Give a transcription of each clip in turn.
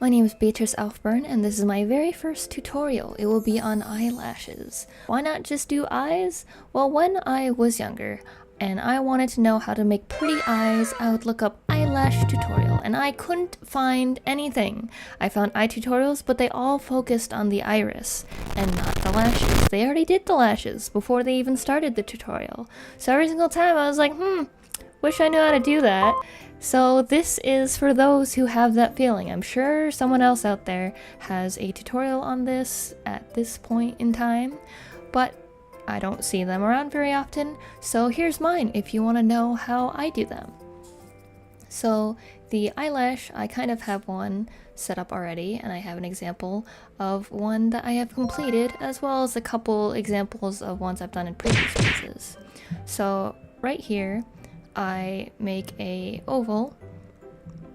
My name is Beatrice Alfbern, and this is my very first tutorial. It will be on eyelashes. Why not just do eyes? Well, when I was younger and I wanted to know how to make pretty eyes, I would look up eyelash tutorial, and I couldn't find anything. I found eye tutorials, but they all focused on the iris and not the lashes. They already did the lashes before they even started the tutorial. So every single time I was like, wish I knew how to do that. So this is for those who have that feeling. I'm sure someone else out there has a tutorial on this at this point in time, but I don't see them around very often, so here's mine if you want to know how I do them. So the eyelash, I kind of have one set up already, and I have an example of one that I have completed, as well as a couple examples of ones I've done in previous pieces. So right here, I make a oval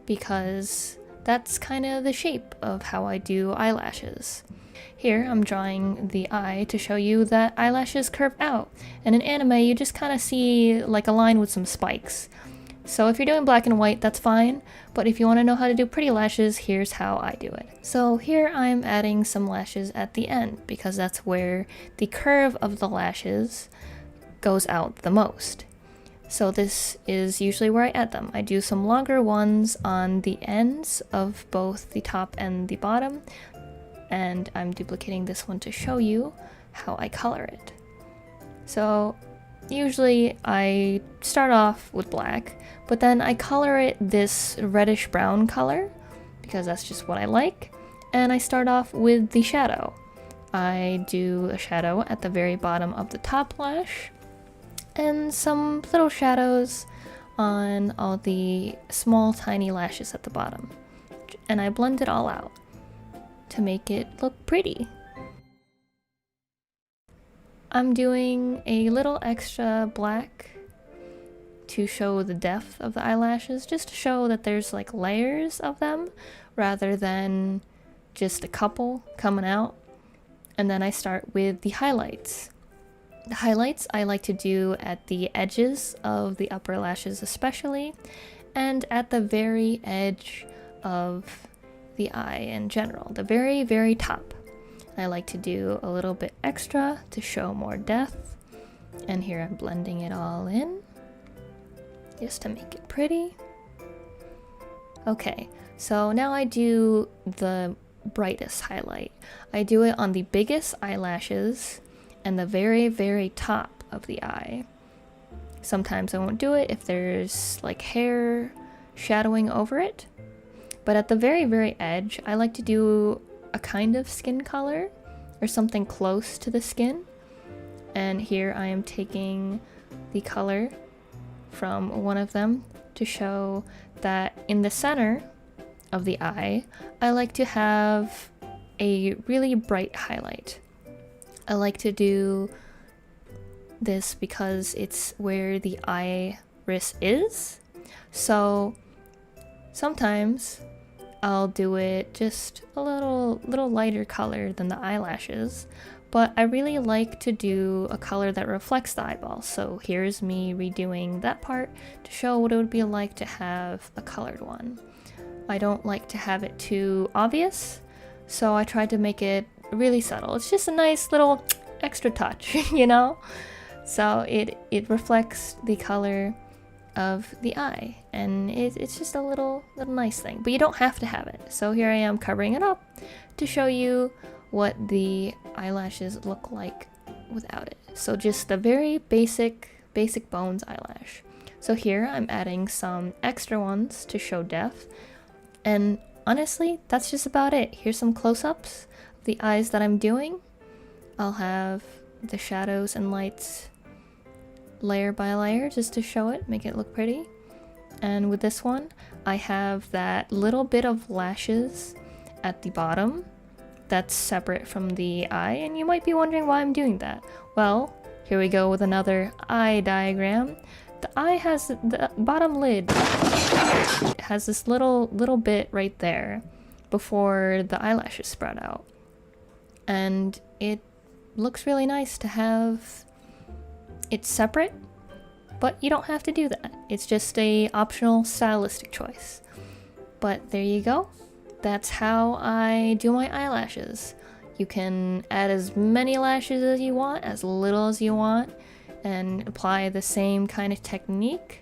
because that's kind of the shape of how I do eyelashes. Here I'm drawing the eye to show you that eyelashes curve out, and in anime you just kind of see like a line with some spikes. So if you're doing black and white, that's fine, but if you want to know how to do pretty lashes, here's how I do it. So here I'm adding some lashes at the end because that's where the curve of the lashes goes out the most. So this is usually where I add them. I do some longer ones on the ends of both the top and the bottom, and I'm duplicating this one to show you how I color it. So usually I start off with black, but then I color it this reddish brown color because that's just what I like, and I start off with the shadow. I do a shadow at the very bottom of the top lash, and some little shadows on all the small tiny lashes at the bottom. And I blend it all out to make it look pretty. I'm doing a little extra black to show the depth of the eyelashes, just to show that there's like layers of them rather than just a couple coming out. And then I start with the highlights. The highlights I like to do at the edges of the upper lashes especially, and at the very edge of the eye in general, the very, very top. I like to do a little bit extra to show more depth, and here I'm blending it all in, just to make it pretty. Okay, so now I do the brightest highlight. I do it on the biggest eyelashes and the very, very top of the eye. Sometimes I won't do it if there's like hair shadowing over it, but at the very, very edge, I like to do a kind of skin color or something close to the skin. And here I am taking the color from one of them to show that in the center of the eye, I like to have a really bright highlight. I like to do this because it's where the iris is. So sometimes I'll do it just a little lighter color than the eyelashes, but I really like to do a color that reflects the eyeball. So here's me redoing that part to show what it would be like to have a colored one. I don't like to have it too obvious, so I tried to make it really subtle. It's just a nice little extra touch, you know? So it reflects the color of the eye, and it's just a little nice thing, but you don't have to have it. So here I am covering it up to show you what the eyelashes look like without it. So just the very basic bones eyelash. So here I'm adding some extra ones to show depth, and honestly, that's just about it. Here's some close-ups of the eyes that I'm doing. I'll have the shadows and lights layer by layer just to show it, make it look pretty. And with this one, I have that little bit of lashes at the bottom that's separate from the eye, and you might be wondering why I'm doing that. Well, here we go with another eye diagram. The eye has the bottom lid. It has this little bit right there before the eyelashes spread out. And it looks really nice to have it separate, but you don't have to do that. It's just a optional stylistic choice. But there you go. that's how I do my eyelashes. You can add as many lashes as you want, as little as you want, and apply the same kind of technique.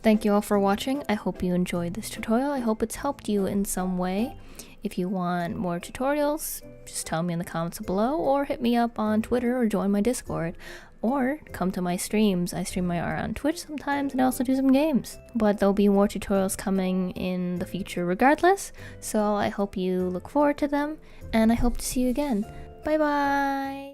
Thank you all for watching. I hope you enjoyed this tutorial. I hope it's helped you in some way. If you want more tutorials, just tell me in the comments below, or hit me up on Twitter, or join my Discord, or come to my streams. I stream my art on Twitch sometimes, and I also do some games. But there'll be more tutorials coming in the future regardless, so I hope you look forward to them, and I hope to see you again. Bye bye!